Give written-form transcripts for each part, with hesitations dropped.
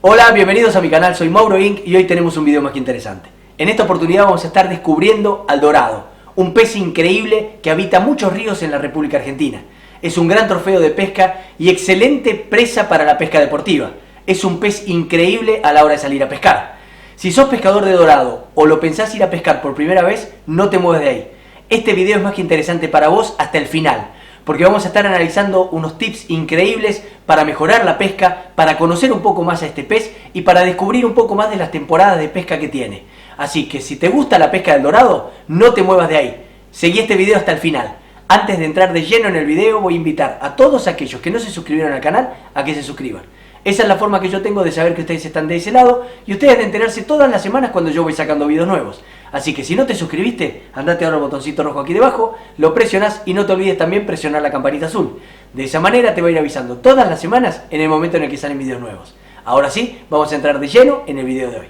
Hola, bienvenidos a mi canal, soy Mauro Inc. y hoy tenemos un video más que interesante. En esta oportunidad vamos a estar descubriendo al dorado, un pez increíble que habita muchos ríos en la República Argentina. Es un gran trofeo de pesca y excelente presa para la pesca deportiva. Es un pez increíble a la hora de salir a pescar. Si sos pescador de dorado o lo pensás ir a pescar por primera vez, no te muevas de ahí. Este video es más que interesante para vos hasta el final, porque vamos a estar analizando unos tips increíbles para mejorar la pesca, para conocer un poco más a este pez y para descubrir un poco más de las temporadas de pesca que tiene. Así que si te gusta la pesca del dorado, no te muevas de ahí. Seguí este video hasta el final. Antes de entrar de lleno en el video, voy a invitar a todos aquellos que no se suscribieron al canal a que se suscriban. Esa es la forma que yo tengo de saber que ustedes están de ese lado y ustedes de enterarse todas las semanas cuando yo voy sacando videos nuevos. Así que si no te suscribiste, andate ahora al botoncito rojo aquí debajo, lo presionás y no te olvides también presionar la campanita azul. De esa manera te va a ir avisando todas las semanas en el momento en el que salen videos nuevos. Ahora sí, vamos a entrar de lleno en el video de hoy.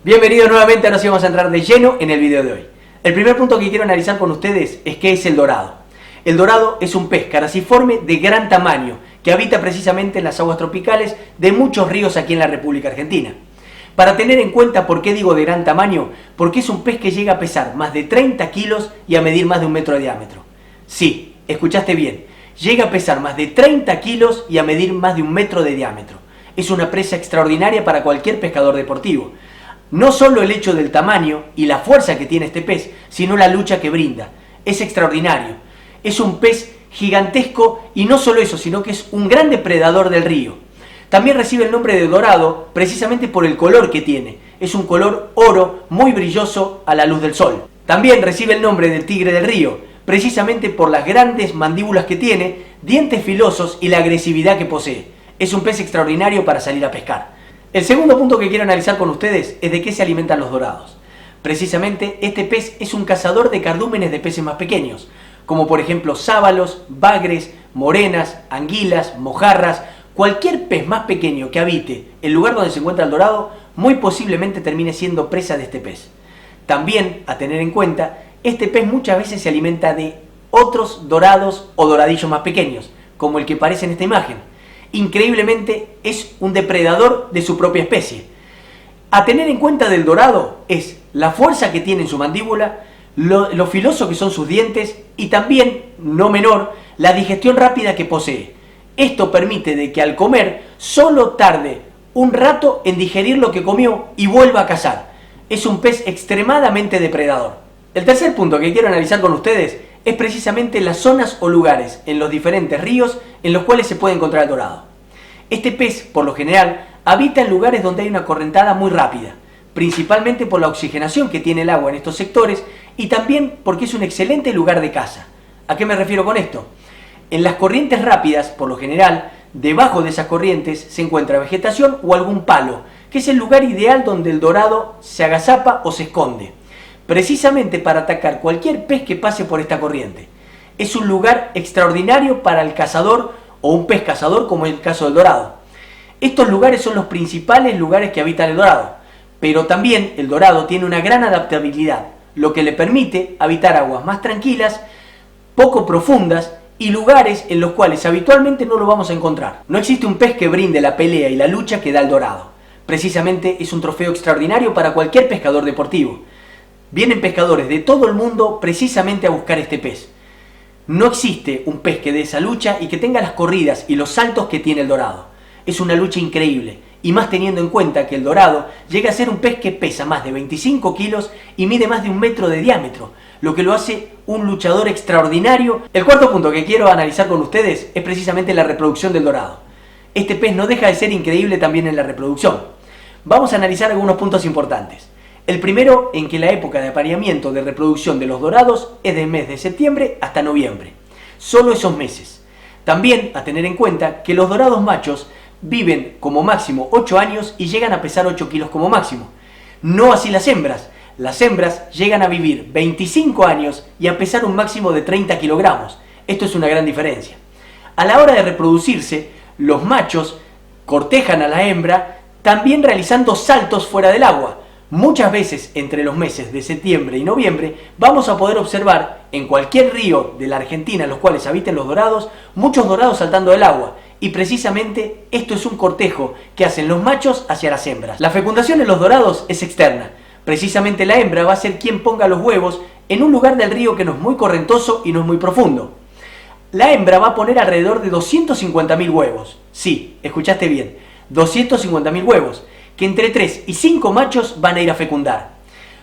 Bienvenidos nuevamente, ahora sí vamos a entrar de lleno en el video de hoy. El primer punto que quiero analizar con ustedes es qué es el dorado. El dorado es un pez caraciforme de gran tamaño que habita precisamente en las aguas tropicales de muchos ríos aquí en la República Argentina. Para tener en cuenta por qué digo de gran tamaño, porque es un pez que llega a pesar más de 30 kilos y a medir más de 1 metro de diámetro. Sí, escuchaste bien, llega a pesar más de 30 kilos y a medir más de 1 metro de diámetro. Es una presa extraordinaria para cualquier pescador deportivo. No solo el hecho del tamaño y la fuerza que tiene este pez, sino la lucha que brinda. Es extraordinario. Es un pez gigantesco y no solo eso, sino que es un gran depredador del río. También recibe el nombre de dorado precisamente por el color que tiene. Es un color oro muy brilloso a la luz del sol. También recibe el nombre de tigre del río, precisamente por las grandes mandíbulas que tiene, dientes filosos y la agresividad que posee. Es un pez extraordinario para salir a pescar. El segundo punto que quiero analizar con ustedes es de qué se alimentan los dorados. Precisamente este pez es un cazador de cardúmenes de peces más pequeños, como por ejemplo sábalos, bagres, morenas, anguilas, mojarras. Cualquier pez más pequeño que habite el lugar donde se encuentra el dorado, muy posiblemente termine siendo presa de este pez. También, a tener en cuenta, este pez muchas veces se alimenta de otros dorados o doradillos más pequeños, como el que aparece en esta imagen. Increíblemente es un depredador de su propia especie. A tener en cuenta del dorado es la fuerza que tiene en su mandíbula, lo filoso que son sus dientes y también, no menor, la digestión rápida que posee. Esto permite de que al comer solo tarde un rato en digerir lo que comió y vuelva a cazar. Es un pez extremadamente depredador. El tercer punto que quiero analizar con ustedes es precisamente las zonas o lugares en los diferentes ríos en los cuales se puede encontrar el dorado. Este pez, por lo general, habita en lugares donde hay una correntada muy rápida, principalmente por la oxigenación que tiene el agua en estos sectores y también porque es un excelente lugar de caza. ¿A qué me refiero con esto? En las corrientes rápidas, por lo general, debajo de esas corrientes se encuentra vegetación o algún palo, que es el lugar ideal donde el dorado se agazapa o se esconde, precisamente para atacar cualquier pez que pase por esta corriente. Es un lugar extraordinario para el cazador o un pez cazador como es el caso del dorado. Estos lugares son los principales lugares que habita el dorado, pero también el dorado tiene una gran adaptabilidad, lo que le permite habitar aguas más tranquilas, poco profundas y lugares en los cuales habitualmente no lo vamos a encontrar. No existe un pez que brinde la pelea y la lucha que da el dorado. Precisamente es un trofeo extraordinario para cualquier pescador deportivo. Vienen pescadores de todo el mundo precisamente a buscar este pez. No existe un pez que dé esa lucha y que tenga las corridas y los saltos que tiene el dorado. Es una lucha increíble, y más teniendo en cuenta que el dorado llega a ser un pez que pesa más de 25 kilos y mide más de 1 metro de diámetro, lo que lo hace un luchador extraordinario. El cuarto punto que quiero analizar con ustedes es precisamente la reproducción del dorado. Este pez no deja de ser increíble también en la reproducción. Vamos a analizar algunos puntos importantes. El primero, en que la época de apareamiento de reproducción de los dorados es del mes de septiembre hasta noviembre. Solo esos meses. También a tener en cuenta que los dorados machos viven como máximo 8 años y llegan a pesar 8 kilos como máximo. No así las hembras. Las hembras llegan a vivir 25 años y a pesar un máximo de 30 kilogramos. Esto es una gran diferencia. A la hora de reproducirse, los machos cortejan a la hembra también realizando saltos fuera del agua, Muchas veces entre los meses de septiembre y noviembre vamos a poder observar en cualquier río de la Argentina en los cuales habiten los dorados, muchos dorados saltando del agua. Y precisamente esto es un cortejo que hacen los machos hacia las hembras. La fecundación en los dorados es externa. Precisamente la hembra va a ser quien ponga los huevos en un lugar del río que no es muy correntoso y no es muy profundo. La hembra va a poner alrededor de 250.000 huevos. Sí, escuchaste bien, 250.000 huevos, que entre 3 y 5 machos van a ir a fecundar.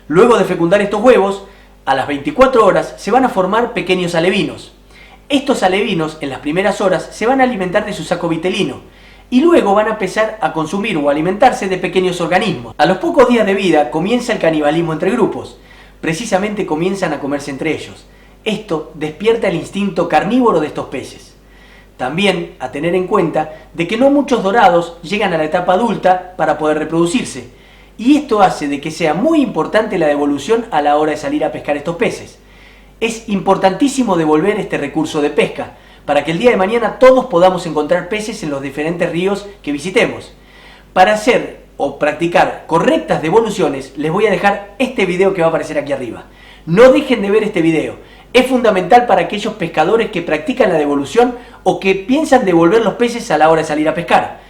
Luego de fecundar estos huevos, a las 24 horas se van a formar pequeños alevinos. Estos alevinos en las primeras horas se van a alimentar de su saco vitelino y luego van a empezar a consumir o alimentarse de pequeños organismos. A los pocos días de vida comienza el canibalismo entre grupos. Precisamente comienzan a comerse entre ellos. Esto despierta el instinto carnívoro de estos peces. También a tener en cuenta de que no muchos dorados llegan a la etapa adulta para poder reproducirse. Y esto hace de que sea muy importante la devolución a la hora de salir a pescar estos peces. Es importantísimo devolver este recurso de pesca para que el día de mañana todos podamos encontrar peces en los diferentes ríos que visitemos. Para hacer o practicar correctas devoluciones les voy a dejar este video que va a aparecer aquí arriba. No dejen de ver este video. Es fundamental para aquellos pescadores que practican la devolución o que piensan devolver los peces a la hora de salir a pescar.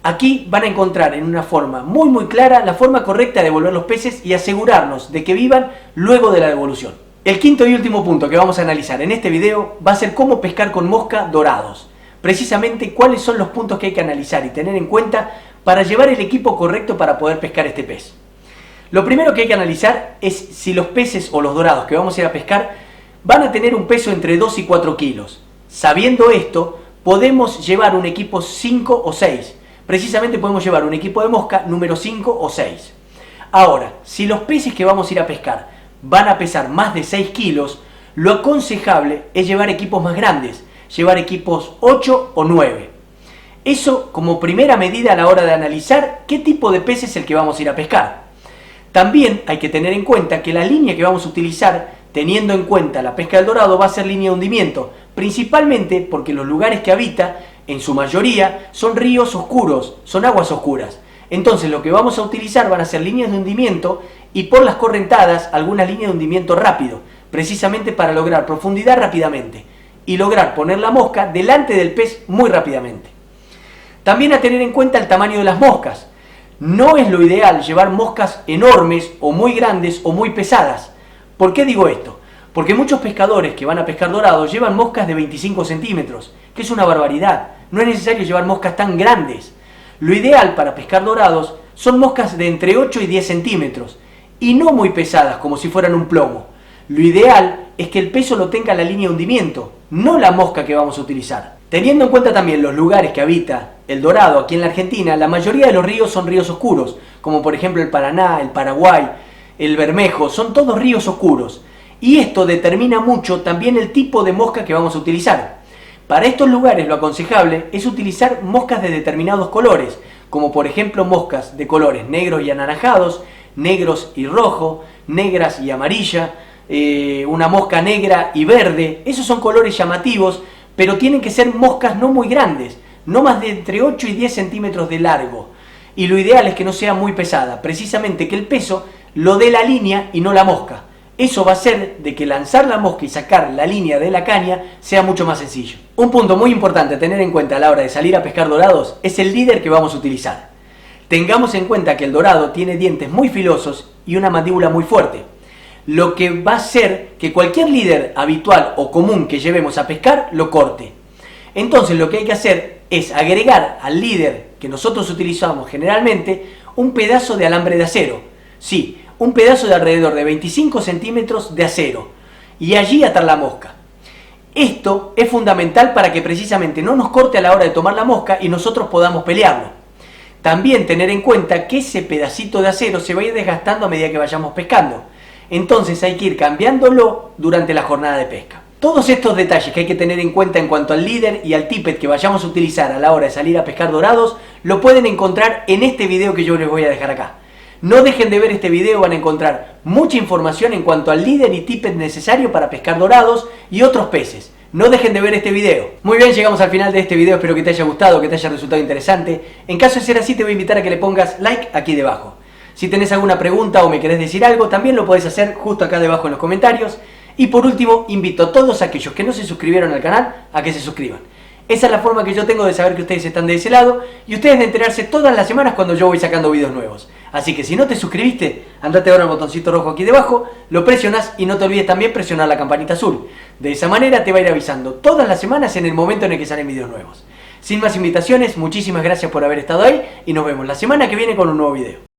Aquí van a encontrar en una forma muy clara la forma correcta de devolver los peces y asegurarnos de que vivan luego de la devolución. El quinto y último punto que vamos a analizar en este video va a ser cómo pescar con mosca dorados. Precisamente cuáles son los puntos que hay que analizar y tener en cuenta para llevar el equipo correcto para poder pescar este pez. Lo primero que hay que analizar es si los peces o los dorados que vamos a ir a pescar van a tener un peso entre 2 y 4 kilos. Sabiendo esto, podemos llevar un equipo 5 o 6. Precisamente podemos llevar un equipo de mosca número 5 o 6. Ahora, si los peces que vamos a ir a pescar van a pesar más de 6 kilos, lo aconsejable es llevar equipos más grandes, llevar equipos 8 o 9. Eso como primera medida a la hora de analizar qué tipo de pez es el que vamos a ir a pescar. También hay que tener en cuenta que la línea que vamos a utilizar, teniendo en cuenta la pesca del dorado, va a ser línea de hundimiento, principalmente porque los lugares que habita, en su mayoría, son ríos oscuros, son aguas oscuras. Entonces lo que vamos a utilizar van a ser líneas de hundimiento y por las correntadas algunas líneas de hundimiento rápido, precisamente para lograr profundidad rápidamente y lograr poner la mosca delante del pez muy rápidamente. También a tener en cuenta el tamaño de las moscas. No es lo ideal llevar moscas enormes o muy grandes o muy pesadas. ¿Por qué digo esto? Porque muchos pescadores que van a pescar dorados llevan moscas de 25 centímetros, que es una barbaridad. No es necesario llevar moscas tan grandes. Lo ideal para pescar dorados son moscas de entre 8 y 10 centímetros y no muy pesadas como si fueran un plomo. Lo ideal es que el peso lo tenga la línea de hundimiento, no la mosca que vamos a utilizar. Teniendo en cuenta también los lugares que habita el dorado aquí en la Argentina, la mayoría de los ríos son ríos oscuros, como por ejemplo el Paraná, el Paraguay, el Bermejo, son todos ríos oscuros. Y esto determina mucho también el tipo de mosca que vamos a utilizar. Para estos lugares lo aconsejable es utilizar moscas de determinados colores, como por ejemplo moscas de colores negros y anaranjados, negros y rojo, negras y amarilla, una mosca negra y verde. Esos son colores llamativos, pero tienen que ser moscas no muy grandes, no más de entre 8 y 10 centímetros de largo. Y lo ideal es que no sea muy pesada, precisamente que el peso lo dé la línea y no la mosca. Eso va a hacer de que lanzar la mosca y sacar la línea de la caña sea mucho más sencillo. Un punto muy importante a tener en cuenta a la hora de salir a pescar dorados es el líder que vamos a utilizar. Tengamos en cuenta que el dorado tiene dientes muy filosos y una mandíbula muy fuerte, lo que va a hacer que cualquier líder habitual o común que llevemos a pescar lo corte. Entonces lo que hay que hacer es agregar al líder que nosotros utilizamos generalmente un pedazo de alambre de acero. Sí, un pedazo de alrededor de 25 centímetros de acero y allí atar la mosca. Esto es fundamental para que precisamente no nos corte a la hora de tomar la mosca y nosotros podamos pelearlo. También tener en cuenta que ese pedacito de acero se va a ir desgastando a medida que vayamos pescando. Entonces hay que ir cambiándolo durante la jornada de pesca. Todos estos detalles que hay que tener en cuenta en cuanto al líder y al tippet que vayamos a utilizar a la hora de salir a pescar dorados, lo pueden encontrar en este video que yo les voy a dejar acá. No dejen de ver este video, van a encontrar mucha información en cuanto al líder y tippet necesario para pescar dorados y otros peces. No dejen de ver este video. Muy bien, llegamos al final de este video, espero que te haya gustado, que te haya resultado interesante. En caso de ser así, te voy a invitar a que le pongas like aquí debajo. Si tenés alguna pregunta o me querés decir algo, también lo podés hacer justo acá debajo en los comentarios. Y por último, invito a todos aquellos que no se suscribieron al canal a que se suscriban. Esa es la forma que yo tengo de saber que ustedes están de ese lado y ustedes de enterarse todas las semanas cuando yo voy sacando videos nuevos. Así que si no te suscribiste, andate ahora al botoncito rojo aquí debajo, lo presionás y no te olvides también presionar la campanita azul. De esa manera te va a ir avisando todas las semanas en el momento en el que salen videos nuevos. Sin más invitaciones, muchísimas gracias por haber estado ahí y nos vemos la semana que viene con un nuevo video.